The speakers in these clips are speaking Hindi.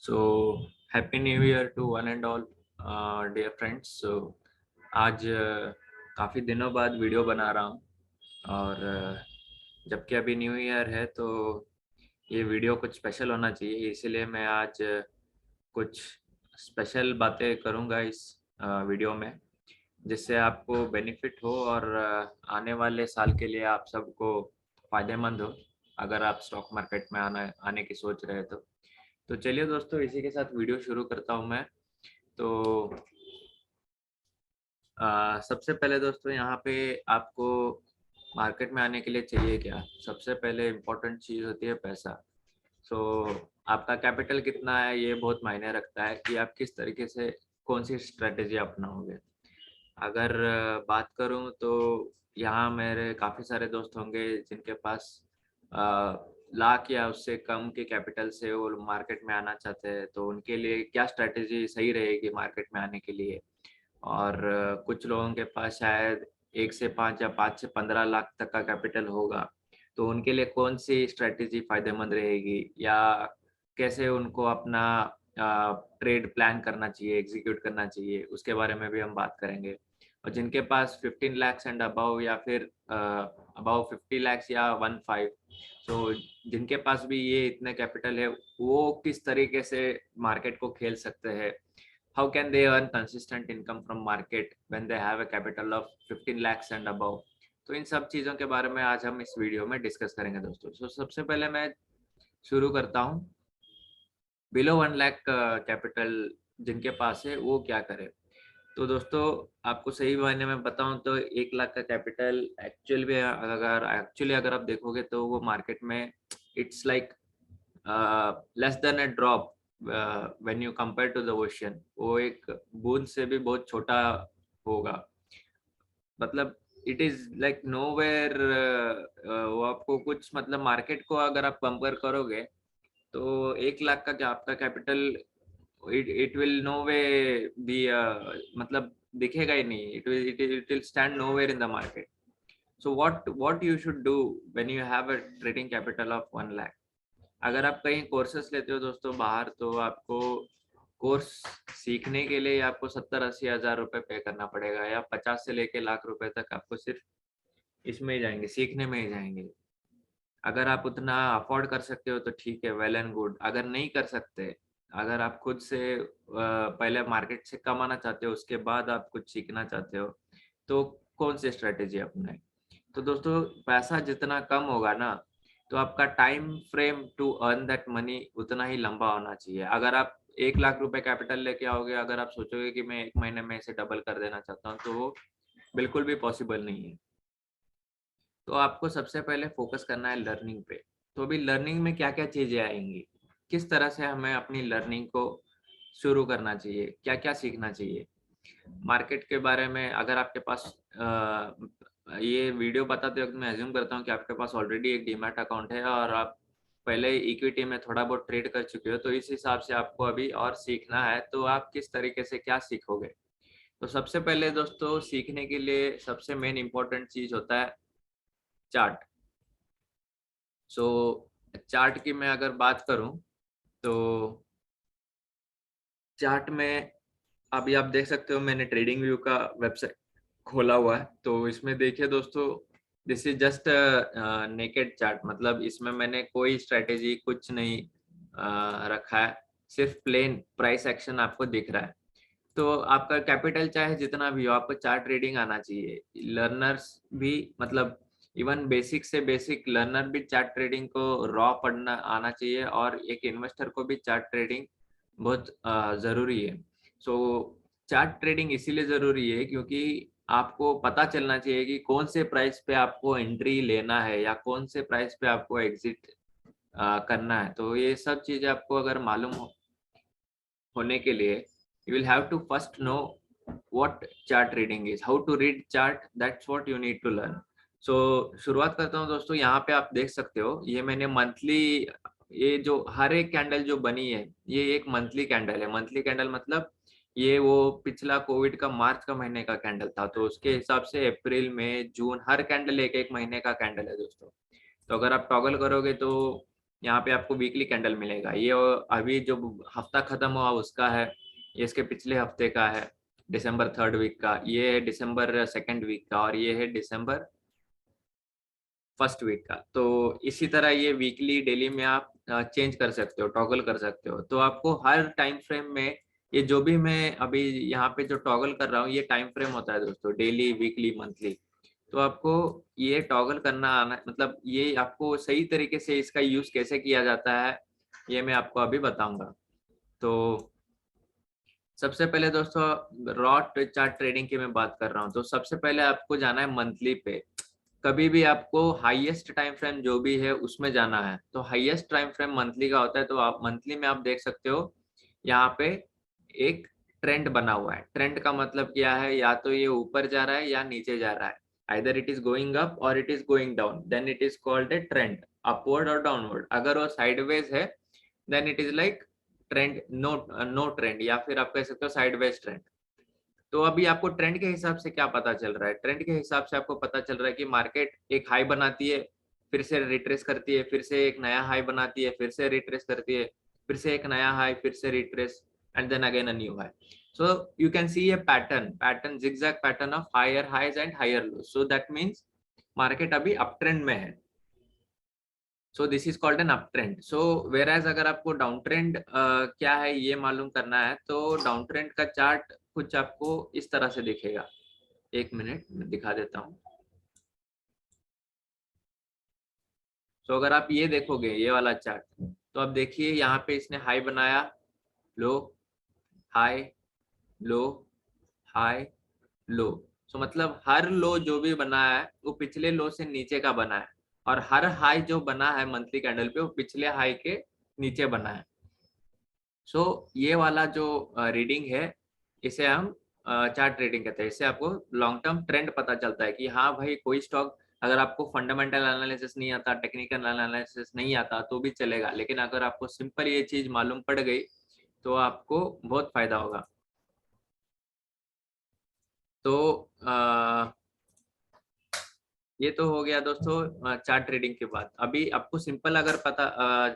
So happy new year to one and all dear friends. So आज काफ़ी दिनों बाद वीडियो बना रहा हूँ और जबकि अभी न्यू ईयर है तो ये वीडियो कुछ स्पेशल होना चाहिए, इसीलिए मैं आज कुछ स्पेशल बातें करूँगा इस वीडियो में, जिससे आपको बेनिफिट हो और आने वाले साल के लिए आप सबको फ़ायदेमंद हो अगर आप स्टॉक मार्केट में आने की सोच रहे हैं तो चलिए दोस्तों, इसी के साथ वीडियो शुरू करता हूँ मैं। तो सबसे पहले दोस्तों, यहाँ पे आपको मार्केट में आने के लिए चाहिए क्या? सबसे पहले इम्पोर्टेंट चीज़ होती है पैसा। सो आपका कैपिटल कितना है ये बहुत मायने रखता है कि आप किस तरीके से कौन सी स्ट्रेटेजी अपनाओगे। अगर बात करूँ तो यहाँ मेरे काफ़ी सारे दोस्त होंगे जिनके पास लाख या उससे कम के कैपिटल से वो मार्केट में आना चाहते हैं, तो उनके लिए क्या स्ट्रेटेजी सही रहेगी मार्केट में आने के लिए। और कुछ लोगों के पास शायद 1 से 5 या 5 से 15 लाख तक का कैपिटल होगा, तो उनके लिए कौन सी स्ट्रेटेजी फायदेमंद रहेगी या कैसे उनको अपना ट्रेड प्लान करना चाहिए, एग्जीक्यूट करना चाहिए, उसके बारे में भी हम बात करेंगे। और जिनके पास 15 लाख एंड अबव या फिर अबव 50 लाख या 15, तो जिनके पास भी ये इतने कैपिटल है, वो किस तरीके से मार्केट को खेल सकते हैं। How can they earn consistent income from market when they have a capital of 15 lakhs and above? तो इन सब चीज़ों के बारे में आज हम इस वीडियो में डिस्कस करेंगे दोस्तों। सबसे पहले मैं शुरू करता हूँ, बिलो 1 लाख कैपिटल जिनके पास है वो क्या करे। तो दोस्तों, आपको सही मायने में बताऊं तो 1 लाख का कैपिटल एक्चुअली अगर आप देखोगे तो वो मार्केट में it's like less than a drop when you compare to the ocean. वो एक बूंद से भी बहुत छोटा होगा, मतलब इट इज लाइक नोवेयर। वो आपको कुछ मतलब मार्केट को अगर आप कंपेयर करोगे तो 1 लाख का क्या आपका capital, it will no way be, मतलब दिखेगा ही नहीं, it will stand nowhere in the market. So what you should do when you have a trading capital of 1 lakh. अगर आप कहीं कोर्सेस लेते हो दोस्तों बाहर, तो आपको कोर्स सीखने के लिए आपको 70-80 हज़ार रुपये पे करना पड़ेगा, या 50 से लेके लाख रुपए तक आपको सिर्फ इसमें ही जाएंगे, सीखने में ही जाएंगे। अगर आप उतना अफोर्ड कर सकते हो तो ठीक है, वेल एंड गुड। अगर नहीं कर सकते, अगर आप खुद से पहले मार्केट से कमाना चाहते हो, उसके बाद आप कुछ सीखना चाहते हो, तो कौन सी स्ट्रेटेजी अपनाएं। तो दोस्तों, पैसा जितना कम होगा ना, तो आपका time frame to earn that money उतना ही लंबा होना चाहिए। अगर आप 1 लाख रुपए कैपिटल लेके आओगे, अगर आप सोचोगे कि मैं 1 महीने में इसे डबल कर देना चाहता हूँ, तो वो बिल्कुल भी पॉसिबल नहीं है। तो आपको सबसे पहले फोकस करना है लर्निंग पे। तो अभी लर्निंग में क्या क्या चीज़ें आएंगी, किस तरह से हमें अपनी लर्निंग को शुरू करना चाहिए, क्या क्या सीखना चाहिए मार्केट के बारे में। अगर आपके पास ये वीडियो बताते वक्त मैं एज्यूम करता हूँ कि आपके पास ऑलरेडी एक डीमैट अकाउंट है और आप पहले इक्विटी में थोड़ा बहुत ट्रेड कर चुके हो, तो इस हिसाब से आपको अभी और सीखना है। तो आप किस तरीके से क्या सीखोगे। तो सबसे पहले दोस्तों, सीखने के लिए सबसे मेन इंपॉर्टेंट चीज़ होता है चार्ट। सो चार्ट की मैं अगर बात करूं तो चार्ट में अभी आप देख सकते हो, मैंने ट्रेडिंग व्यू का वेबसाइट खोला हुआ है। तो इसमें देखिए दोस्तों, this is just naked chart, मतलब इसमें मैंने कोई स्ट्रेटेजी कुछ नहीं रखा है, सिर्फ प्लेन प्राइस एक्शन आपको दिख रहा है। तो आपका कैपिटल चाहे जितना भी हो, आपको चार्ट ट्रेडिंग आना चाहिए। लर्नर्स भी, मतलब इवन बेसिक से बेसिक लर्नर भी चार्ट ट्रेडिंग को रॉ पढ़ना आना चाहिए, और एक इन्वेस्टर को भी चार्ट ट्रेडिंग बहुत ज़रूरी है। सो चार्ट ट्रेडिंग इसीलिए ज़रूरी है क्योंकि आपको पता चलना चाहिए कि कौन से प्राइस पे आपको एंट्री लेना है या कौन से प्राइस पे आपको एग्जिट करना है। तो ये सब चीज़ें आपको अगर मालूम होने के लिए, you will have to first know what chart reading is, how to read chart, that's what you need to learn. So शुरुआत करता हूँ दोस्तों। यहाँ पे आप देख सकते हो, ये मैंने मंथली, ये जो हर एक कैंडल जो बनी है, ये एक मंथली कैंडल है। मंथली कैंडल मतलब ये वो पिछला कोविड का मार्च का महीने का कैंडल था, तो उसके हिसाब से अप्रैल मई जून हर कैंडल एक एक महीने का कैंडल है दोस्तों। तो अगर आप टॉगल करोगे तो यहाँ पे आपको वीकली कैंडल मिलेगा। ये अभी जो हफ्ता खत्म हुआ उसका है, ये इसके पिछले हफ्ते का है, दिसंबर 3rd वीक का, ये है दिसंबर 2nd वीक का, और ये है दिसंबर 1st वीक का। तो इसी तरह ये वीकली डेली में आप चेंज कर सकते हो, टॉगल कर सकते हो। तो आपको हर टाइम फ्रेम में, ये जो भी मैं अभी यहाँ पे जो टॉगल कर रहा हूँ ये टाइम फ्रेम होता है दोस्तों, डेली, वीकली, मंथली। तो आपको ये टॉगल करना आना, मतलब ये आपको सही तरीके से इसका यूज कैसे किया जाता है ये मैं आपको अभी बताऊंगा। तो सबसे पहले दोस्तों रॉट चार्ट ट्रेडिंग की मैं बात कर रहा हूँ, तो सबसे पहले आपको जाना है मंथली पे। कभी भी आपको हाईएस्ट टाइम फ्रेम जो भी है उसमें जाना है। तो हाईएस्ट टाइम फ्रेम मंथली का होता है। तो आप मंथली में आप देख सकते हो यहाँ पे एक ट्रेंड बना हुआ है। ट्रेंड का मतलब क्या है, या तो ये ऊपर जा रहा है या नीचे जा रहा है, either it is going up और it is going down, then it is called a trend, upward और डाउनवर्ड। अगर वो साइडवेज है then it is like trend, no trend, या फिर आप कह सकते हो साइडवेज ट्रेंड। तो अभी आपको ट्रेंड के हिसाब से क्या पता चल रहा है, ट्रेंड के हिसाब से आपको पता चल रहा है कि मार्केट एक हाई बनाती है, फिर से रिट्रेस करती है, फिर से एक नया हाई बनाती है, फिर से रिट्रेस करती है, फिर से एक नया हाई, फिर से retrace, and then again a new high. so you can see a pattern zigzag pattern of higher highs and higher lows, so that means market अभी uptrend में है। so this is called an uptrend। so whereas अगर आपको डाउन ट्रेंड क्या है ये मालूम करना है, तो डाउन ट्रेंड का चार्ट कुछ आपको इस तरह से दिखेगा। एक मिनट मैं दिखा देता हूँ। तो अगर आप ये देखोगे ये वाला चार्ट, तो आप देखिए यहाँ पे इसने हाई बनाया, लो, हाई, लो, हाई, लो। सो मतलब हर लो जो भी बना है वो पिछले लो से नीचे का बना है, और हर हाई जो बना है मंथली कैंडल पे वो पिछले हाई के नीचे बना है। सो ये वाला जो रीडिंग है इसे हम चार्ट ट्रेडिंग कहते हैं। इससे आपको लॉन्ग टर्म ट्रेंड पता चलता है कि हाँ भाई कोई स्टॉक, अगर आपको फंडामेंटल एनालिसिस नहीं आता, टेक्निकल एनालिसिस नहीं आता तो भी चलेगा, लेकिन अगर आपको सिंपल ये चीज मालूम पड़ गई तो आपको बहुत फायदा होगा। तो ये तो हो गया दोस्तों चार्ट ट्रेडिंग के बाद। अभी आपको सिंपल अगर पता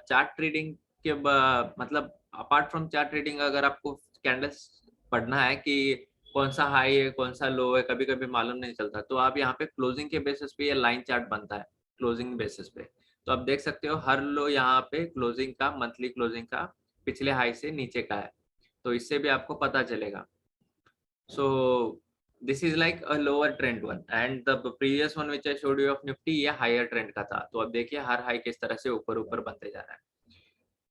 चार्ट ट्रेडिंग के मतलब अपार्ट फ्रॉम चार्ट ट्रेडिंग, अगर आपको कैंडल्स पढ़ना है कि कौन सा हाई है कौन सा लो है, कभी कभी मालूम नहीं चलता, तो आप यहाँ पे क्लोजिंग के बेसिस पे ये लाइन चार्ट बनता है, क्लोजिंग बेसिस पे। तो आप देख सकते हो हर लो यहाँ पे क्लोजिंग का, मंथली क्लोजिंग का पिछले हाई से नीचे का है, तो इससे भी आपको पता चलेगा। So this is like a lower trend one, and the previous one which I showed you of Nifty ये higher trend का था। तो अब देखिए हर हाई किस तरह से ऊपर ऊपर बनते जा रहा है।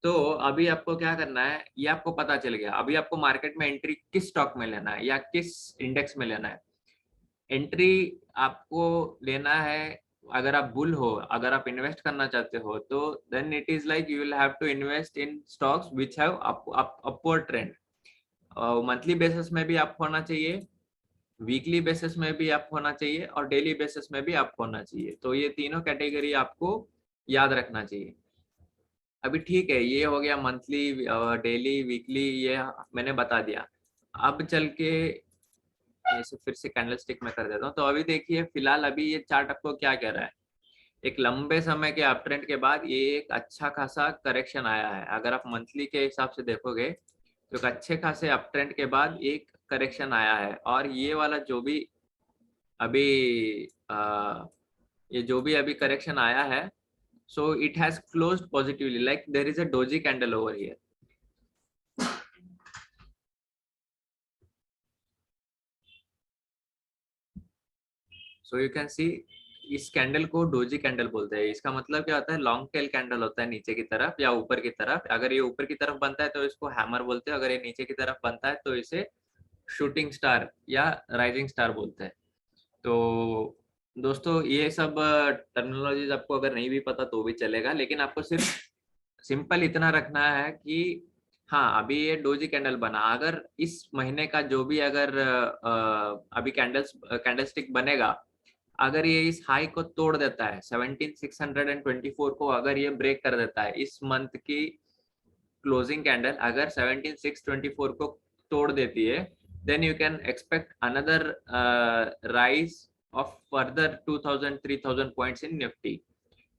तो अभी आपको क्या करना है ये आपको पता चल गया। अभी आपको मार्केट में एंट्री किस स्टॉक में लेना है या किस इंडेक्स में लेना है। एंट्री आपको लेना है, अगर आप बुल हो, अगर आप इन्वेस्ट करना चाहते हो, तो then it is like you will have to invest in stocks which have upward trend. Monthly basis में भी आप होना चाहिए, वीकली बेसिस में भी आप होना चाहिए, और डेली बेसिस में भी आप होना चाहिए। तो ये तीनों कैटेगरी आपको याद रखना चाहिए। अभी ठीक है, ये हो गया मंथली, डेली, वीकली, ये मैंने बता दिया। अब चल के इसे फिर से कैंडल स्टिक में कर देता हूँ। तो अभी देखिए फिलहाल अभी ये चार्ट आपको क्या कह रहा है, एक लंबे समय के अप ट्रेंड के बाद ये एक अच्छा खासा करेक्शन आया है। अगर आप मंथली के हिसाब से देखोगे तो एक अच्छे खासे अप ट्रेंड के बाद एक करेक्शन आया है, और ये वाला जो भी अभी ये जो भी अभी करेक्शन आया है, so it has closed positively, like there is a doji candle over here. So you can see इस कैंडल को डोजी कैंडल बोलते हैं। इसका मतलब क्या होता है, लॉन्ग टेल कैंडल होता है नीचे की तरफ या ऊपर की तरफ। अगर ये ऊपर की तरफ बनता है तो इसको हैमर बोलते हैं, अगर ये नीचे की तरफ बनता है तो इसे शूटिंग स्टार या राइजिंग स्टार बोलते हैं। तो दोस्तों ये सब टर्मिनोलॉजीज आपको अगर नहीं भी पता तो भी चलेगा, लेकिन आपको सिर्फ सिंपल इतना रखना है कि हाँ अभी ये डोजी कैंडल बना, अगर इस महीने का जो भी अगर अभी कैंडलस्टिक बनेगा, अगर ये इस हाई को तोड़ देता है 17,624 को, अगर ये ब्रेक कर देता है, इस मंथ की क्लोजिंग कैंडल अगर 17,624 को तोड़ देती है, then you can expect another rise of further 2,000 3,000 points in Nifty।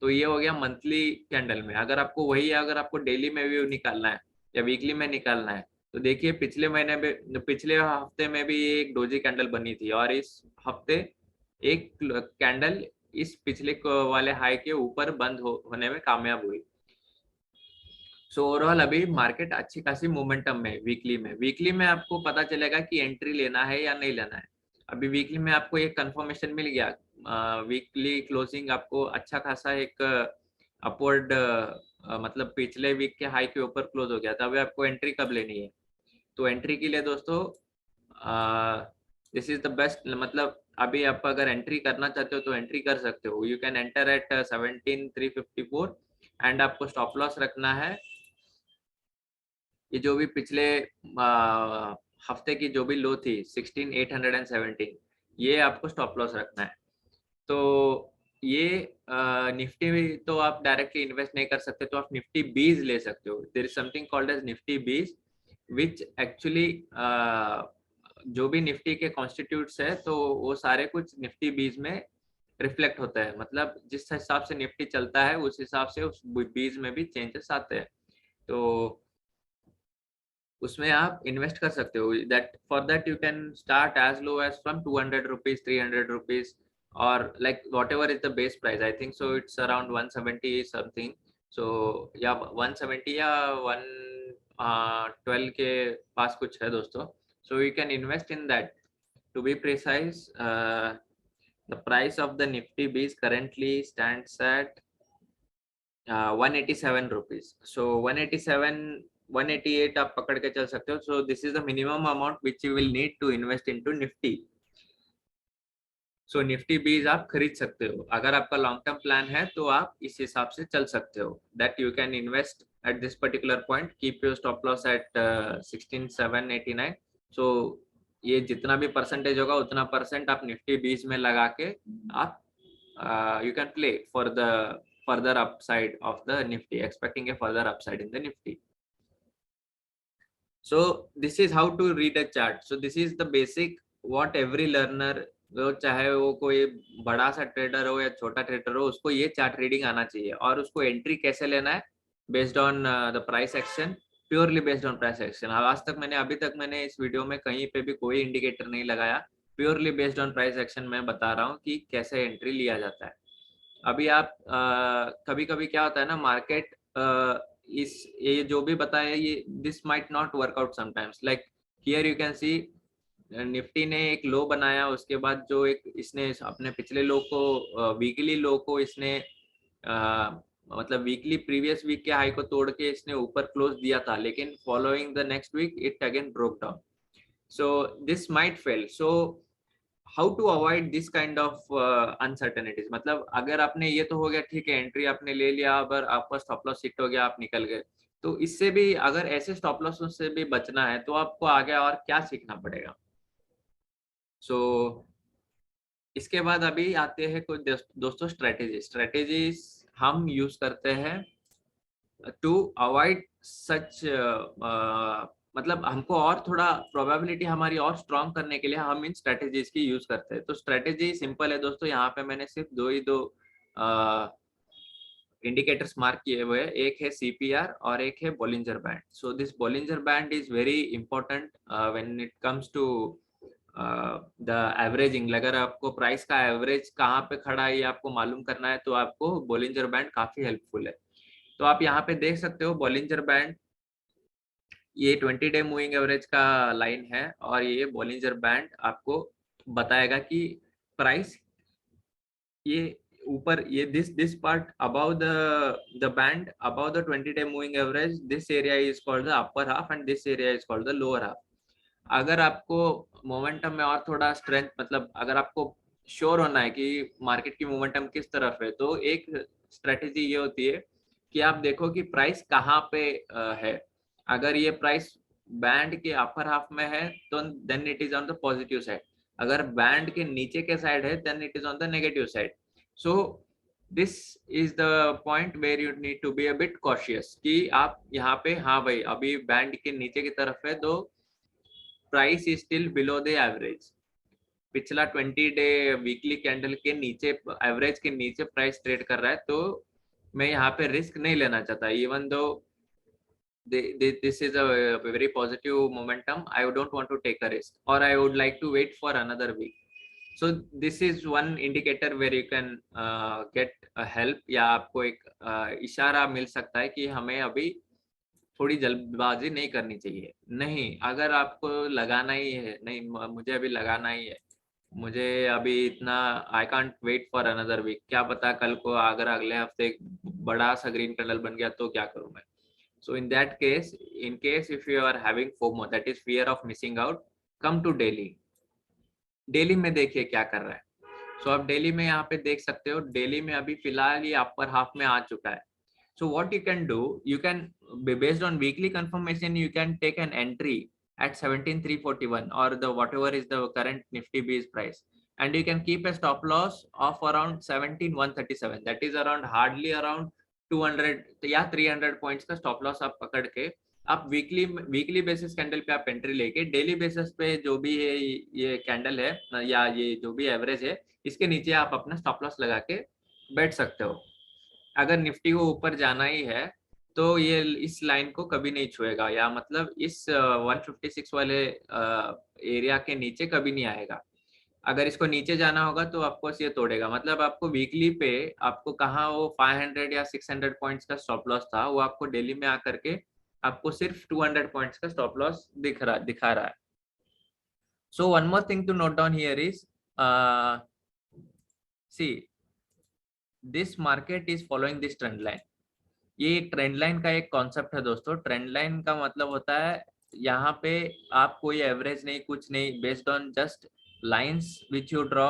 तो ये हो गया मंथली कैंडल में। अगर आपको वही अगर आपको डेली में भी निकालना है या वीकली में निकालना है, तो देखिए पिछले महीने में, पिछले हफ्ते में भी एक डोजी कैंडल बनी थी और इस हफ्ते एक कैंडल इस पिछले वाले हाई के ऊपर बंद होने में कामयाब हुई। सो ओवरऑल अभी मार्केट अच्छी खासी मोमेंटम में वीकली में आपको पता चलेगा कि एंट्री लेना है या नहीं लेना है। अभी वीकली में आपको एक कंफर्मेशन मिल गया, वीकली क्लोजिंग आपको अच्छा खासा एक अपवर्ड मतलब पिछले वीक के हाई के ऊपर क्लोज हो गया था। अभी आपको एंट्री कब लेनी है? तो एंट्री के लिए दोस्तों दिस इज द बेस्ट, मतलब अभी आप अगर एंट्री करना चाहते हो तो एंट्री कर सकते हो। You can enter eight 17,354 and आपको स्टॉप लॉस रखना है ये जो भी पिछले हफ्ते की जो भी लो थी 16,817, ये आपको स्टॉप लॉस रखना है। तो ये निफ्टी तो आप डायरेक्टली इन्वेस्ट नहीं कर सकते, तो आप निफ्टी बीज ले सकते हो। There is something called as Nifty BeES which actually जो भी निफ्टी के कॉन्स्टिट्यूट्स है तो वो सारे कुछ निफ्टी बीज में रिफ्लेक्ट होता है। मतलब जिस हिसाब से निफ्टी चलता है उस हिसाब से उस बीज में भी चेंजेस आते हैं। तो उसमें आप इन्वेस्ट कर सकते हो। That for that you can start as low as from 200 rupees, 300 rupees, और like whatever is the base price. I think so it's around 170 something. So yeah, 170 या 112 के पास कुछ है दोस्तों। So you can invest in that. To be precise, the price of the Nifty Bees currently stands at 187 rupees. So 187, 188 आप पकड़ के चल सकते हो। So this is the minimum amount which you will need to invest into Nifty. So Nifty बीज आप खरीद सकते हो। अगर आपका लॉन्ग टर्म प्लान है तो आप इस हिसाब से चल सकते हो। That you can invest at this particular point, keep your stop loss at 16,789। सो ये जितना भी परसेंटेज होगा उतना परसेंट आप निफ्टी बीज में लगा के आप you can play for the further upside of the Nifty, expecting a further upside in the Nifty. So this is how to read a chart. So this is the basic what every learner, वो चाहे वो कोई बड़ा सा ट्रेडर हो या छोटा ट्रेडर हो, उसको ये चार्ट रीडिंग आना चाहिए। और उसको एंट्री कैसे लेना है? Based on the price action, purely based on price action. आज तक मैंने अभी तक मैंने इस वीडियो में कहीं पे भी कोई इंडिकेटर नहीं लगाया, purely based on price action मैं बता रहा हूँ कि कैसे एंट्री लिया जाता है। अभी आप कभी कभी क्या होता है ना, मार्केट इस ये जो भी बताया ये this might not workout sometimes. Like here you can C Nifty ने एक लो बनाया, उसके बाद जो एक इसने अपने पिछले लो को वीकली लो को इसने मतलब वीकली प्रीवियस वीक के हाई को तोड़ के इसने ऊपर क्लोज दिया था, लेकिन following the next week it again broke down. So this might fail. So how to avoid this kind of uncertainties? मतलब अगर आपने ये तो हो गया, ठीक है एंट्री आपने ले लिया, अगर आपका स्टॉप लॉस हिट हो गया, आप निकल गए, तो इससे भी अगर ऐसे स्टॉप लॉस से भी बचना है तो आपको आगे और क्या सीखना पड़ेगा? सो इसके बाद अभी आते हैं कुछ दोस्तों स्ट्रेटेजीज हम यूज करते हैं टू अवॉइड सच, मतलब हमको और थोड़ा प्रोबेबिलिटी हमारी और स्ट्रॉन्ग करने के लिए हम इन स्ट्रेटेजीज की यूज करते हैं। तो स्ट्रेटेजी सिंपल है दोस्तों, यहाँ पे मैंने सिर्फ दो इंडिकेटर्स मार्क किए हुए हैं, एक है सीपीआर और एक है bollinger band. So this bollinger band is very important when it comes to the averaging. अगर आपको प्राइस का एवरेज कहाँ पे खड़ा है ये आपको मालूम करना है तो आपको बॉलिंजर बैंड काफी हेल्पफुल है। तो आप यहाँ पे देख सकते हो बॉलिंजर बैंड, ये 20 डे मूविंग एवरेज का लाइन है और ये बॉलिंजर बैंड आपको बताएगा कि प्राइस ये ऊपर, ये this part about the band about the 20 day moving average, this area is called the upper half and this area is called the lower half. अगर आपको मोमेंटम में और थोड़ा स्ट्रेंथ, मतलब अगर आपको श्योर होना है कि मार्केट की मोमेंटम किस तरफ है, तो एक स्ट्रेटेजी ये होती है कि आप देखो कि प्राइस कहाँ पे है। अगर ये प्राइस बैंड के अपर हाफ में है तो then it is on the positive side, अगर बैंड के नीचे के साइड है then it is on the negative side. So this is the point where you need to be a bit cautious कि आप यहाँ पे, हाँ भाई अभी बैंड के नीचे की तरफ है तो price is still below the average. पिछला 20 डे वीकली कैंडल के नीचे, एवरेज के नीचे प्राइस ट्रेड कर रहा है, तो मैं यहाँ पे रिस्क नहीं लेना चाहता, even though this is a very positive momentum, I don't want to take a risk, or I would like to wait for another week. So this is one indicator where you can get a help, या आपको एक इशारा मिल सकता है कि हमें अभी थोड़ी जल्दबाजी नहीं करनी चाहिए। नहीं, अगर आपको लगाना ही है, नहीं मुझे अभी लगाना ही है, मुझे अभी इतना, I can't wait for another week, क्या पता कल को अगर अगले हफ्ते एक बड़ा सा ग्रीन कैंडल बन गया तो क्या करूं मैं। So in that case, in case if you are having FOMO, that is fear of missing out, come to Delhi. Delhi में देखिए क्या कर रहा है। So आप Delhi में यहाँ पे देख सकते हो, Delhi में अभी फिलहाल ये अपर हाफ में आ चुका है। So what you can do, you can, based on weekly confirmation, you can take an entry at 17,341 or the whatever is the current Nifty B's price, and you can keep a stop loss of around 17,137. That is around hardly around 200 या 300 पॉइंट्स का स्टॉप लॉस आप पकड़ के आप वीकली बेसिस कैंडल पे आप एंट्री लेके डेली बेसिस पे जो भी है ये कैंडल है या ये जो भी एवरेज है इसके नीचे आप अपना स्टॉप लॉस लगा के बैठ सकते हो। अगर निफ्टी को ऊपर जाना ही है तो ये इस लाइन को कभी नहीं छुएगा, या मतलब इस 156 वाले एरिया के नीचे कभी नहीं आएगा। अगर इसको नीचे जाना होगा तो आपको ये तोड़ेगा, मतलब आपको वीकली पे आपको कहाँ वो 500 या 600 पॉइंट्स का स्टॉप लॉस था, वो आपको डेली में आकर के आपको सिर्फ 200 पॉइंट्स का स्टॉप लॉस दिखा रहा है। So one more thing to note down here is, see this market is following this trend line. ये एक ट्रेंड लाइन का एक कॉन्सेप्ट है दोस्तों। ट्रेंड लाइन का मतलब होता है यहाँ पे आप कोई एवरेज नहीं, कुछ नहीं, based on just lines which you draw,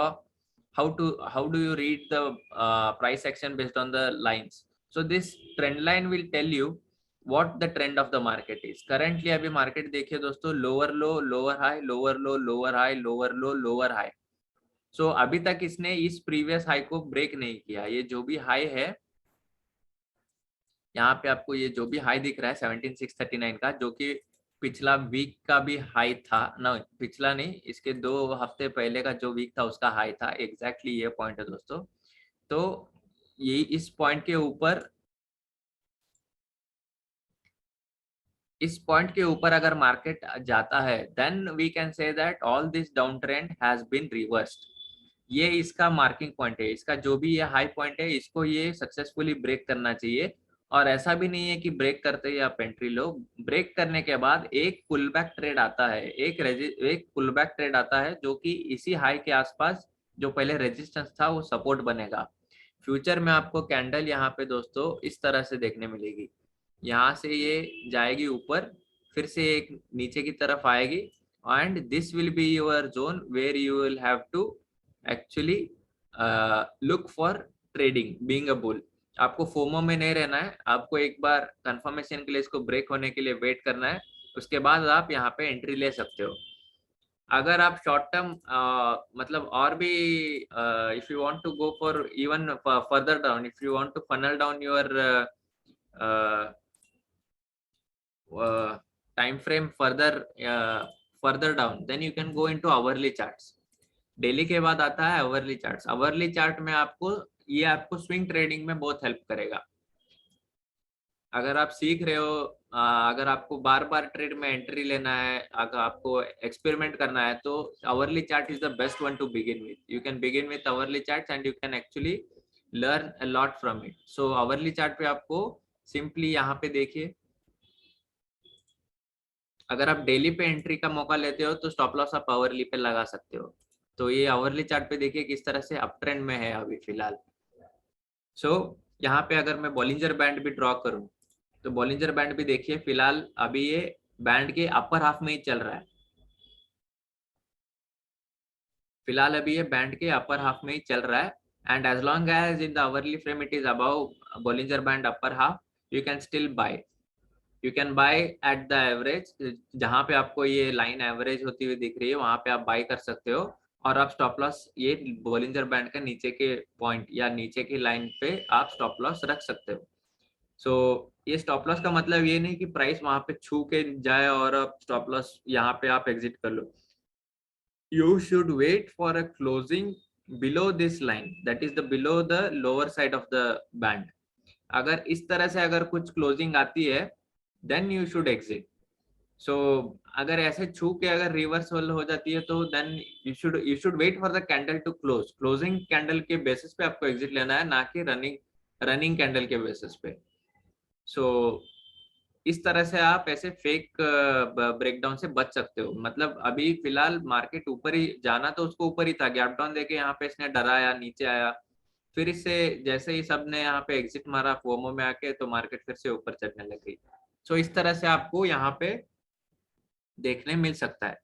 how do you read the price action based on the lines. So this trend line will tell you what the trend of the market is currently। अभी मार्केट देखिए दोस्तों, lower low, lower high, lower low, lower high, lower low, lower high. So अभी तक इसने इस प्रीवियस हाई को ब्रेक नहीं किया। ये जो भी हाई है यहाँ पे आपको, ये जो भी हाई दिख रहा है 17,639 का, जो कि पिछला वीक का भी हाई था ना, पिछला नहीं, इसके 2 हफ्ते पहले का जो वीक था उसका हाई था। एग्जैक्टली ये पॉइंट है दोस्तों। तो ये इस पॉइंट के ऊपर, इस पॉइंट के ऊपर अगर मार्केट जाता है then we can say that all this down trend has been reversed. ये इसका मार्किंग पॉइंट है, इसका जो भी ये हाई पॉइंट है इसको ये सक्सेसफुली ब्रेक करना चाहिए। और ऐसा भी नहीं है कि ब्रेक करते ही आप एंट्री लो। ब्रेक करने के बाद एक पुल बैक ट्रेड आता है, एक पुल बैक ट्रेड आता है जो कि इसी हाई के आसपास जो पहले रेजिस्टेंस था वो सपोर्ट बनेगा। फ्यूचर में आपको कैंडल यहाँ पे दोस्तों इस तरह से देखने मिलेगी। यहाँ से ये जाएगी ऊपर, फिर से एक नीचे की तरफ आएगी, and this will be your zone where you will have to actually look for trading being a bull. आपको फोमो में नहीं रहना है, आपको एक बार कंफर्मेशन के लिए इसको ब्रेक होने के लिए वेट करना है, उसके बाद आप यहाँ पे एंट्री ले सकते हो। अगर आप शॉर्ट टर्म मतलब और भी if you want to go for even further down, if you want to funnel down your time frame further down, then you can go into hourly charts। Daily के बाद आता है आवरली चार्ट्स। आवरली चार्ट में आपको ये आपको स्विंग ट्रेडिंग में बहुत हेल्प करेगा। अगर आप सीख रहे हो, अगर आपको बार बार ट्रेड में एंट्री लेना है, अगर आपको एक्सपेरिमेंट करना है, तो hourly chart is the best one two begin with. You can begin with hourly chart and you can actually learn a lot from it. So hourly chart पे आपको सिंपली यहाँ पे देखिए, अगर आप डेली पे एंट्री का मौका लेते हो तो स्टॉप लॉस आप आवरली पे लगा सकते हो। तो ये आवरली चार्ट पे देखिए किस तरह से अप ट्रेंड में है अभी फिलहाल। सो यहाँ पे अगर मैं बॉलिंजर बैंड भी ड्रॉ करूं तो बॉलिंजर बैंड भी देखिए फिलहाल अभी ये बैंड के अपर हाफ में ही चल रहा है। फिलहाल अभी ये बैंड के अपर हाफ में ही चल रहा है, and as long as in the hourly frame it is above bollinger band upper half, you can still buy. You can buy at the average, जहां पे आपको ये लाइन एवरेज होती हुई दिख रही है वहां पे आप बाय कर सकते हो। और आप स्टॉप लॉस ये बॉलिंजर बैंड के नीचे के पॉइंट या नीचे की लाइन पे आप स्टॉप लॉस रख सकते हो। सो ये स्टॉप लॉस का मतलब ये नहीं कि प्राइस वहां पे छू के जाए और आप स्टॉप लॉस यहाँ पे आप एग्जिट कर लो। You should wait for a closing below this line, that is the below the lower side of the band। अगर इस तरह से अगर कुछ क्लोजिंग आती है देन यू शुड एग्जिट। सो अगर ऐसे छू के अगर रिवर्सल हो जाती है तो then you should wait for the candle to close. Closing candle के बेसिस पे आपको एग्जिट लेना है, ना कि रनिंग कैंडल के बेसिस पे। सो इस तरह से आप ऐसे फेक ब्रेकडाउन से बच सकते हो। मतलब अभी फिलहाल मार्केट ऊपर ही जाना तो उसको ऊपर ही था, गैप डाउन देके यहाँ पे इसने डराया, नीचे आया, फिर इससे जैसे ही सबने यहाँ पे एग्जिट मारा फोमो में आके, तो मार्केट फिर से ऊपर चढ़ने लग गई। सो इस तरह से आपको यहाँ पे देखने मिल सकता है।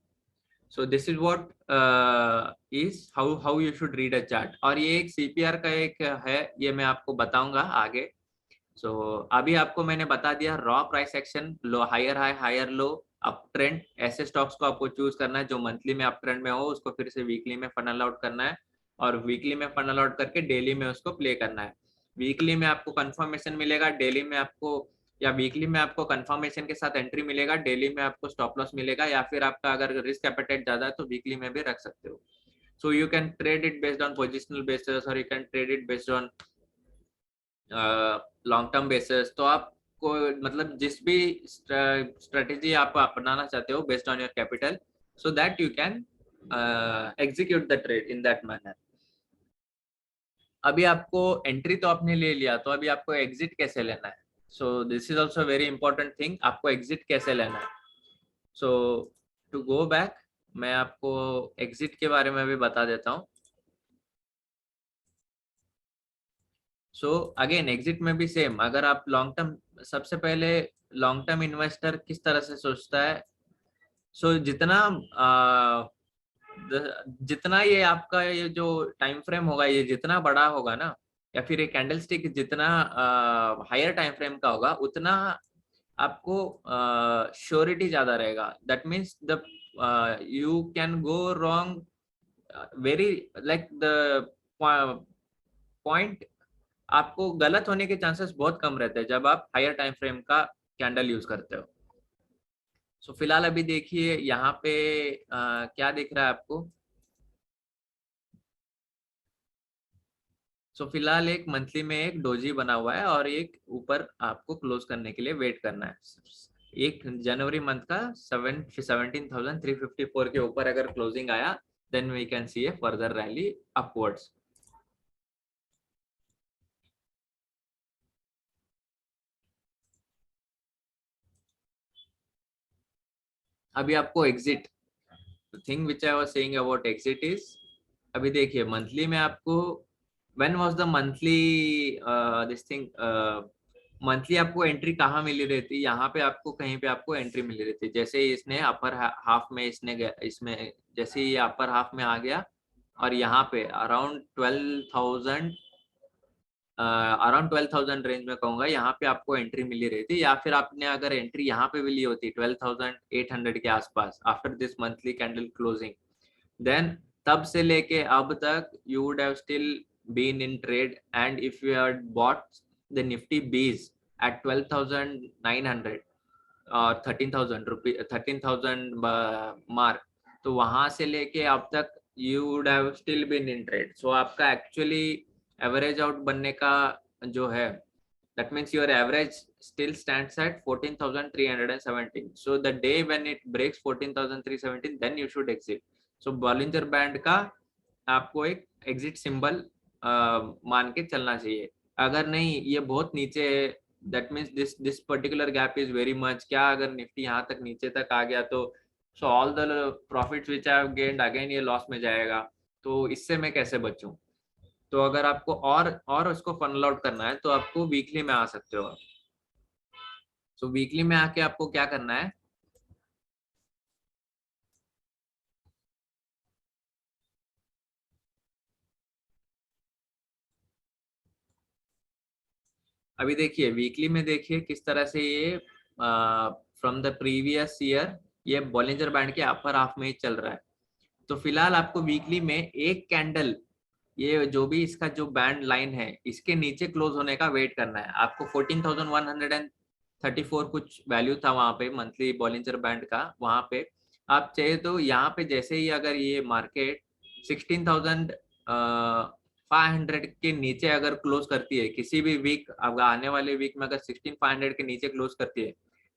सो this is what is how how you should read a chart. और ये एक सीपीआर का एक है, ये मैं आपको बताऊंगा आगे। सो अभी आपको मैंने बता दिया raw price action, low higher high higher low, up trend, ऐसे स्टॉक्स को आपको चूज करना है जो मंथली में अप ट्रेंड में हो, उसको फिर से वीकली में फनल आउट करना है, और वीकली में फनल आउट करके डेली में उसको प्ले करना है। वीकली में आपको कंफर्मेशन मिलेगा, डेली में आपको, या वीकली में आपको कंफर्मेशन के साथ एंट्री मिलेगा, डेली में आपको स्टॉप लॉस मिलेगा, या फिर आपका अगर रिस्क एपेटाइट ज्यादा है तो वीकली में भी रख सकते हो। So you can trade it based on positional basis, और you can trade it based on long term basis. तो आपको मतलब जिस भी स्ट्रेटेजी आप अपनाना चाहते हो based on your capital, so that you can execute the trade in that manner. अभी आपको एंट्री तो आपने ले लिया, तो अभी आपको एग्जिट कैसे लेना है? सो this is also very important thing, आपको एग्जिट कैसे लेना है। सो टू गो बैक, मैं आपको एग्जिट के बारे में भी बता देता हूँ। सो अगेन एग्जिट में भी सेम, अगर आप लॉन्ग टर्म, सबसे पहले लॉन्ग टर्म इन्वेस्टर किस तरह से सोचता है। सो जितना ये आपका ये जो टाइम फ्रेम होगा, ये जितना बड़ा होगा ना, या फिर ये कैंडल स्टिक जितना हायर टाइम फ्रेम का होगा, उतना आपको श्योरिटी ज्यादा रहेगा। That means the you can go wrong very, like the point, आपको गलत होने के चांसेस बहुत कम रहते हैं जब आप हायर टाइम फ्रेम का कैंडल यूज करते हो। सो फिलहाल अभी देखिए यहाँ पे क्या दिख रहा है आपको। सो फिलहाल एक मंथली में एक डोजी बना हुआ है, और एक ऊपर आपको क्लोज करने के लिए वेट करना है। एक जनवरी मंथ का 17,354 के ऊपर अगर क्लोजिंग आया, then we can see a further rally upwards. अभी आपको exit, thing which I was saying about exit is, अभी देखिए मंथली में आपको when was the monthly this thing, monthly आपको एंट्री कहाँ मिली रहती, यहाँ पे आपको कहीं पे आपको एंट्री मिली रहती। जैसे इसने अपर हाफ में इसमें जैसे ये अपर हाफ में आ गया, और यहाँ पे अराउंड 12,000 रेंज में कहूंगा, यहाँ पे आपको एंट्री मिली रही थी। या फिर आपने अगर एंट्री यहाँ पे भी ली होती 12,800 के आसपास after this monthly candle closing, then तब से लेके अब तक you would have still been in trade. And if you had bought the Nifty bees at 12,900 और 13,000 मार्क, तो वहां से लेके अब तक you would have still been in trade. So आपका एक्चुअली एवरेज आउट बनने का जो है, that means your average still stands at 14,317. So the day when it breaks 14,317, then you should exit. So Bollinger Band का आपको एक exit symbol मान के चलना चाहिए। अगर नहीं, ये बहुत नीचे है, that means this particular gap is very much, क्या अगर निफ्टी यहाँ तक नीचे तक आ गया तो so all the profits which I have gained again ये लॉस में जाएगा। तो इससे मैं कैसे बचूं? तो अगर आपको और उसको फनल आउट करना है, तो आपको वीकली में आ सकते हो। सो वीकली में आके आपको क्या करना है, अभी देखिए वीकली में देखिए किस तरह से ये फ्रॉम द प्रीवियस ईयर ये बॉलिंजर बैंड के अपर हाफ में ही चल रहा है। तो फिलहाल आपको वीकली में एक कैंडल, ये जो भी इसका जो बैंड लाइन है, इसके नीचे क्लोज होने का वेट करना है। आपको 14,134 कुछ वैल्यू था वहां पे मंथली बॉलिंजर बैंड का, वहां पे आप चाहे तो यहाँ पे जैसे ही अगर ये मार्केट 16,000 500 के नीचे अगर क्लोज करती है किसी भी वीक, अब आने वाले वीक में अगर 16500 के नीचे क्लोज करती है,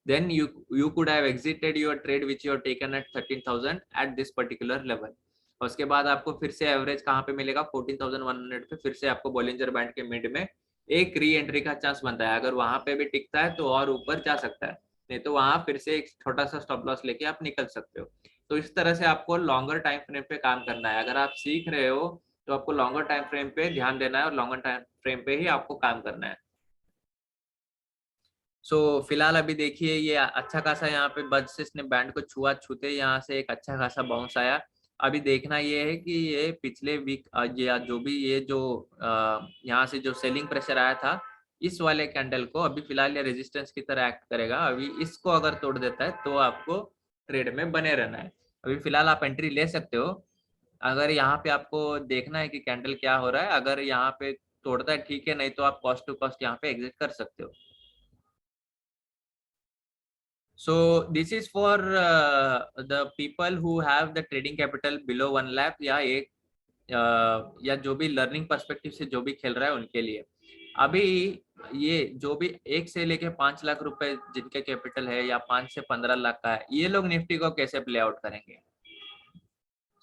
then you could have exited your trade which you have taken at 13,000 at this particular level। और उसके बाद आपको फिर से एवरेज कहाँ पे मिलेगा, 14,100 पे फिर से आपको बॉलिंजर बैंड के मिड में एक री एंट्री का चांस बनता है। अगर वहां पे भी टिकता है तो और ऊपर जा सकता है, नहीं तो वहां फिर से एक छोटा सा स्टॉप लॉस लेके आप निकल सकते हो। तो इस तरह से आपको लॉन्गर टाइम फ्रेम पे काम करना है। अगर आप सीख रहे हो तो आपको लॉन्गर टाइम फ्रेम पे ध्यान देना है और लॉन्गर टाइम फ्रेम पे ही आपको काम करना है। सो फिलहाल अभी देखिए ये अच्छा खासा यहाँ पे बजसिस ने बैंड को छुआ, छूते यहाँ से एक अच्छा खासा बाउंस आया। अभी देखना ये है कि ये पिछले वीक या जो भी ये जो यहाँ से जो सेलिंग प्रेशर आया था, इस वाले कैंडल को अभी फिलहाल ये रेजिस्टेंस की तरह एक्ट करेगा। अभी इसको अगर तोड़ देता है तो आपको ट्रेड में बने रहना है। अभी फिलहाल आप एंट्री ले सकते हो। अगर यहाँ पे आपको देखना है कि कैंडल क्या हो रहा है, अगर यहाँ पे तोड़ता है ठीक है, नहीं तो आप कॉस्ट टू कॉस्ट यहाँ पे एग्जिट कर सकते हो। So this is for the people who have the trading capital below 1 lakh या एक या जो भी लर्निंग पर्सपेक्टिव से जो भी खेल रहा है उनके लिए। अभी ये जो भी 1 से लेके 5 लाख रुपए जिनके कैपिटल है या 5 से 15 लाख का है, ये लोग निफ्टी को कैसे प्ले आउट करेंगे।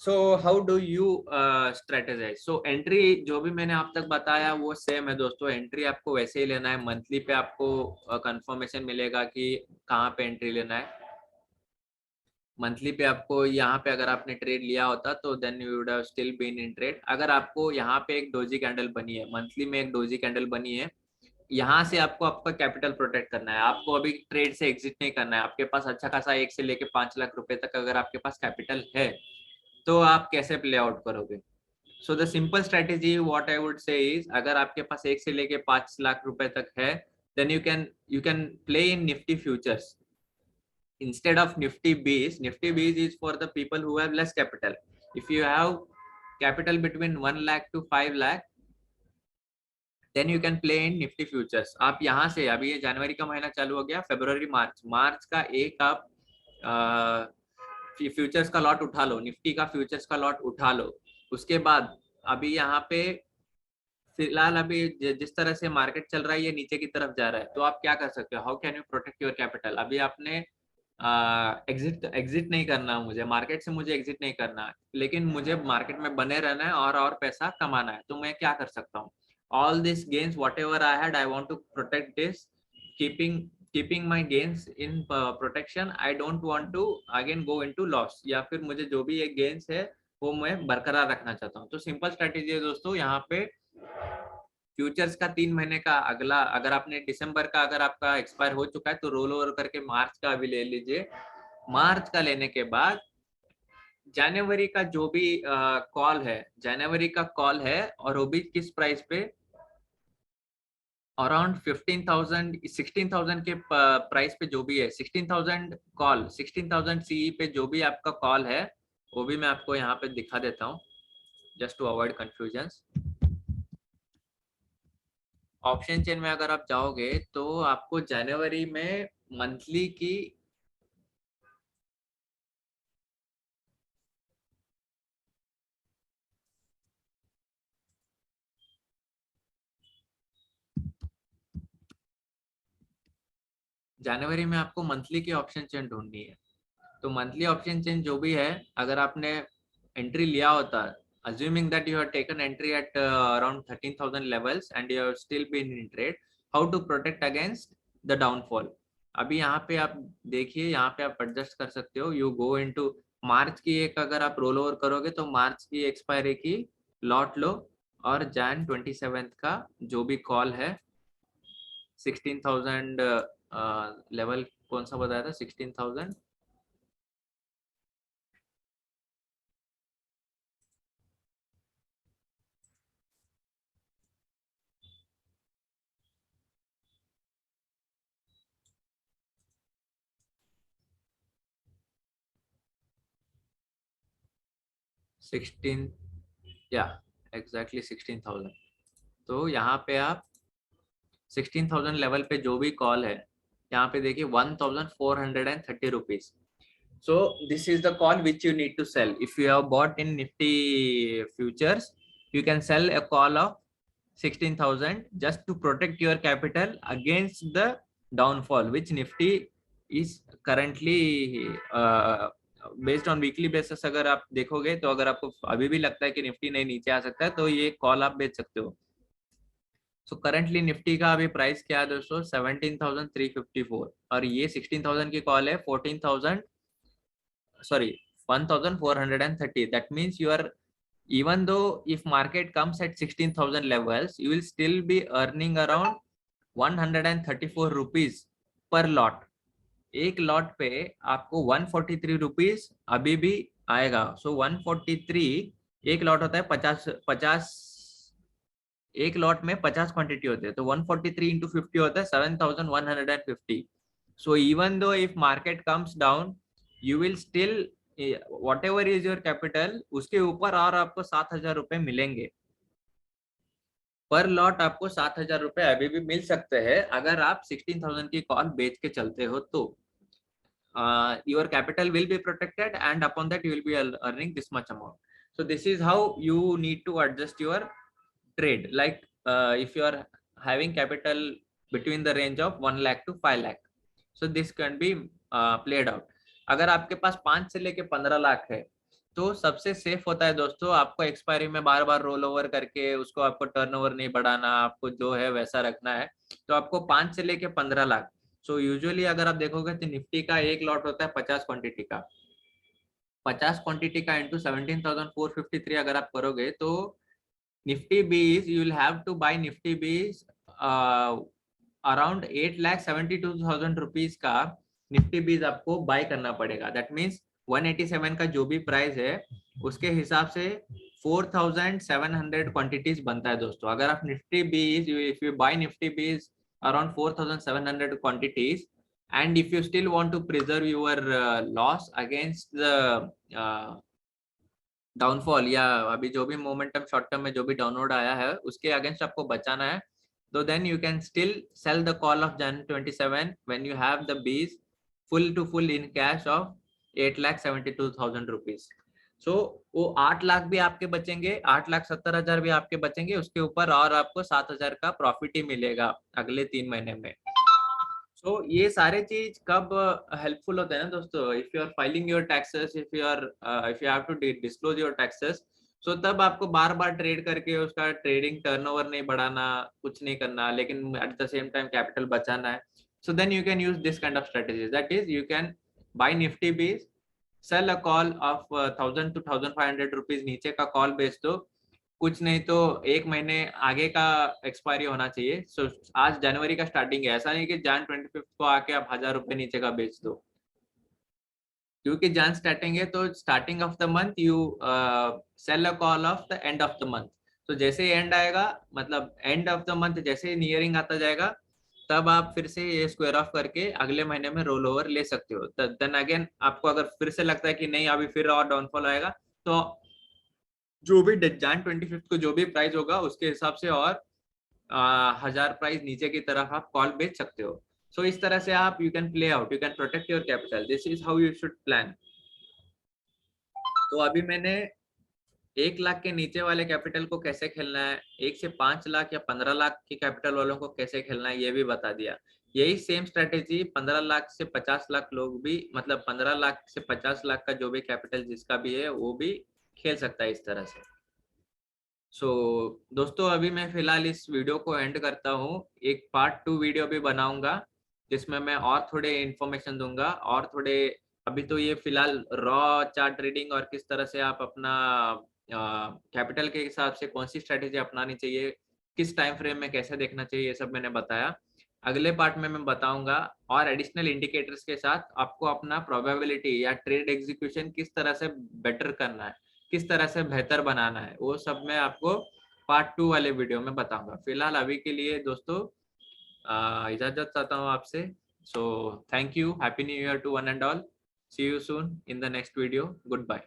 So how do you strategise. So entry जो भी मैंने आप तक बताया वो सेम है दोस्तों। एंट्री आपको वैसे ही लेना है। मंथली पे आपको कंफर्मेशन मिलेगा कि कहाँ पे एंट्री लेना है। मंथली पे आपको यहाँ पे अगर आपने ट्रेड लिया होता तो then you would have still been in trade. अगर आपको यहाँ पे एक डोजी कैंडल बनी है, मंथली में एक डोजी कैंडल बनी है, यहाँ से आपको आपका कैपिटल प्रोटेक्ट करना है। आपको अभी ट्रेड से एग्जिट नहीं करना है। आपके पास अच्छा खासा 1 से लेके 5 लाख रुपए तक अगर आपके पास कैपिटल है तो आप कैसे प्ले आउट करोगे। So the simple strategy what I would say is, अगर आपके पास 1 से लेके 5 लाख रुपए तक है, then you can play in Nifty futures instead of nifty bees. Nifty bees is for the people who have less capital. If you have capital between 1 lakh to 5 lakh, then you can play in nifty futures। आप यहाँ से, अभी ये जनवरी का महीना चालू हो गया, फरवरी मार्च का एक आप फ्यूचर्स का लॉट उठा लो, निफ्टी का फ्यूचर्स का लॉट उठा लो। उसके बाद अभी यहाँ पे फिलहाल अभी जिस तरह से मार्केट चल रहा है ये नीचे की तरफ जा रहा है, तो आप क्या कर सकते हो, how can you protect your capital. अभी आपने एग्जिट नहीं करना, मुझे मार्केट से मुझे एग्जिट नहीं करना, लेकिन मुझे मार्केट में बने रहना है और पैसा कमाना है। तो मैं क्या कर सकता हूँ, all this gains whatever I had, I want to protect this, keeping my gains in protection. I don't want to again go into loss, या फिर मुझे जो भी ये गेन्स है वो मैं बरकरार रखना चाहता हूँ। तो सिंपल स्ट्रेटेजी है दोस्तों। यहाँ पे फ्यूचर्स का 3 महीने का अगला, अगर आपने दिसंबर का अगर आपका एक्सपायर हो चुका है तो रोल ओवर करके मार्च का अभी ले लीजिए। मार्च का लेने के बाद जनवरी का जो भी कॉल है, जनवरी का कॉल है, और वो भी किस प्राइस पे, अराउंड 15,000 16,000 के प्राइस पे जो भी है, 16,000 कॉल, 16,000 सीई पे जो भी आपका कॉल है वो भी मैं आपको यहाँ पे दिखा देता हूँ just to avoid confusion. Option chain में अगर आप जाओगे तो आपको जनवरी में मंथली की जनवरी में आपको मंथली की ऑप्शन चेन ढूंढनी है। तो मंथली ऑप्शन चेन जो भी है, अगर आपने एंट्री लिया होता, assuming that you have taken entry at around 13,000 levels and you have still been in trade, how to protect against the downfall। अभी यहाँ पे आप देखिए, यहाँ पे आप एडजस्ट कर सकते हो। यू गो इनटू मार्च की एक, अगर आप रोल ओवर करोगे तो मार्च की एक्सपायरी की लॉट लो, और जैन 27 का जो भी कॉल है 16,000 लेवल कौन सा बताया था, 16,000 16 या एग्जैक्टली 16,000। तो यहाँ पे आप 16,000 लेवल पे जो भी कॉल है, यहाँ पे देखिए 1,430 rupees. So this is the call which you need to sell. If you have bought in Nifty futures, you can sell a call of 16,000 just to protect your capital against the downfall which Nifty is currently based on weekly basis। अगर आप देखोगे तो अगर आपको अभी भी लगता है कि निफ्टी नहीं नीचे आ सकता है तो ये कॉल आप बेच सकते हो। सो करंटली निफ्टी का अभी प्राइस क्या है दोस्तों 17,354 और ये 16,000 की कॉल है 1,430। that means you are, even though if market comes at 16,000 levels, you will still be earning around 134 rupees per lot। एक लॉट पे आपको 143 रुपीज अभी भी आएगा। सो 143 एक लॉट होता है 50 एक लॉट में 50 क्वांटिटी होते हैं तो 143 into 50 होता है 7,150। So even though if market comes down you will still whatever is your capital उसके ऊपर और आपको 7,000 रुपए मिलेंगे पर लॉट। आपको 7,000 रुपए अभी भी मिल सकते हैं अगर आप 16,000 की कॉल बेच के चलते हो तो your capital will be protected and upon that you will be earning this much amount। so this is how you need to adjust your trade, like if you are having capital between the range of 1 lakh to 5 lakh, so this can be played out। अगर आपके पास 5 से लेके 15 लाख है तो सबसे सेफ होता है दोस्तों आपको एक्सपायरी में बार बार रोल ओवर करके उसको आपको टर्नओवर नहीं बढ़ाना, आपको जो है वैसा रखना है। तो आपको 5 से लेके 15 लाख। सो यूजुअली अगर आप देखोगे तो निफ्टी का एक लॉट होता है 50 क्वांटिटी का, 50 क्वांटिटी का इंटू 17,453 अगर आप करोगे तो Nifty bees you will have to buy Nifty bees around 8,72,000 rupees का निफ्टी बीज आपको बाय करना पड़ेगा। दैट मीन्स 187 का जो भी प्राइस है उसके हिसाब से 4,700 क्वांटिटीज बनता है दोस्तों। अगर आप निफ्टी बीज इफ यू बाय निफ्टी बीज around 4,700 quantities and if you still want to preserve your loss against the downfall या अभी जो भी मोमेंटम शॉर्ट टर्म में जो भी डाउनवर्ड आया है उसके अगेंस्ट आपको बचाना है तो then you can still sell the call of Jan 27 when you have the bees full to full in cash of 8,72,000 rupees। सो वो 8 लाख भी आपके बचेंगे, 8,70,000 भी आपके बचेंगे, उसके ऊपर और आपको 7,000 का प्रॉफिट ही मिलेगा अगले 3 महीने में। सो ये सारे चीज कब हेल्पफुल होते हैं ना दोस्तों, if you are filing your taxes, if you have to disclose your taxes, so तब आपको बार बार ट्रेड करके उसका ट्रेडिंग टर्नओवर नहीं बढ़ाना, कुछ नहीं करना, लेकिन at the same time capital बचाना है। So then you can use this kind of strategies, that is you can buy Nifty bees, sell a call of 1,000 to 1,500 rupees, नीचे का कॉल बेच दो, कुछ नहीं तो एक महीने आगे का एक्सपायरी होना चाहिए। सो आज जनवरी का स्टार्टिंग है, ऐसा नहीं कि जान 25 को आके आप 1,000 रुपए नीचे का बेच दो, क्योंकि जान स्टार्टिंग है तो starting of the month you sell a call of the end of the month. तो जैसे एंड आएगा, मतलब एंड ऑफ द मंथ जैसे नियरिंग आता जाएगा तब आप फिर से ये स्क्वायर ऑफ करके अगले महीने में रोल ओवर ले सकते हो। देन अगेन आपको अगर फिर से लगता है कि नहीं अभी फिर और डाउनफॉल आएगा तो जो भी जान 25 को जो भी प्राइस होगा उसके हिसाब से और 1,000 प्राइस नीचे की तरफ आप कॉल बेच सकते हो। सो इस तरह से आप you can play out, you can protect your capital, this is how you should plan. तो अभी मैंने 1 लाख के नीचे वाले कैपिटल को कैसे खेलना है, 1 से 5 लाख या 15 लाख के कैपिटल वालों को कैसे खेलना है ये भी बता दिया। यही सेम स्ट्रेटेजी 15 लाख से 50 लाख लोग भी, मतलब 15 लाख से 50 लाख का जो भी कैपिटल जिसका भी है वो भी खेल सकता है इस तरह से। सो दोस्तों अभी मैं फिलहाल इस वीडियो को एंड करता हूँ, एक पार्ट 2 वीडियो भी बनाऊंगा जिसमें मैं और थोड़े इन्फॉर्मेशन दूंगा और थोड़े, अभी तो ये फिलहाल रॉ चार्ट ट्रेडिंग और किस तरह से आप अपना कैपिटल के हिसाब से कौन सी स्ट्रेटेजी अपनानी चाहिए, किस टाइम फ्रेम में कैसे देखना चाहिए, ये सब मैंने बताया। अगले पार्ट में मैं बताऊंगा और एडिशनल इंडिकेटर्स के साथ आपको अपना प्रोबेबिलिटी या ट्रेड एग्जीक्यूशन किस तरह से बेटर करना है, किस तरह से बेहतर बनाना है, वो सब मैं आपको पार्ट 2 वाले वीडियो में बताऊंगा। फिलहाल अभी के लिए दोस्तों इजाजत चाहता हूँ आपसे। So thank you, happy new year to one and all, see you soon in the next video, good bye.